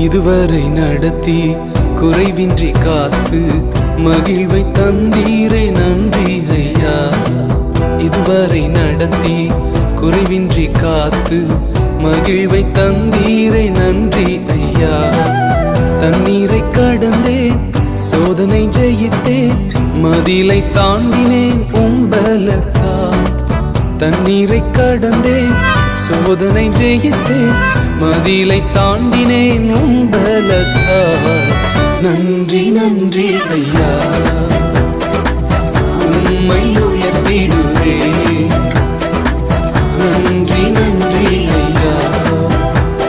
இதுவரை நடத்தி குறைவின்றி காத்து மகிழ்வை தந்தீரே நன்றி ஐயா. இதுவரை நடத்தி குறைவின்றி காத்து மகிழ்வை தந்தீரே நன்றி ஐயா. தண்ணீரை கடந்தேன், சோதனை ஜெயித்தேன், மதிலை தாண்டினேன் உம்பலத்தால். தண்ணீரை கடந்தேன், சோதனை ஜெயித்தேன், மதிலை தாண்டினேன் உம்பலத்தால். நன்றி நன்றி ஐயா.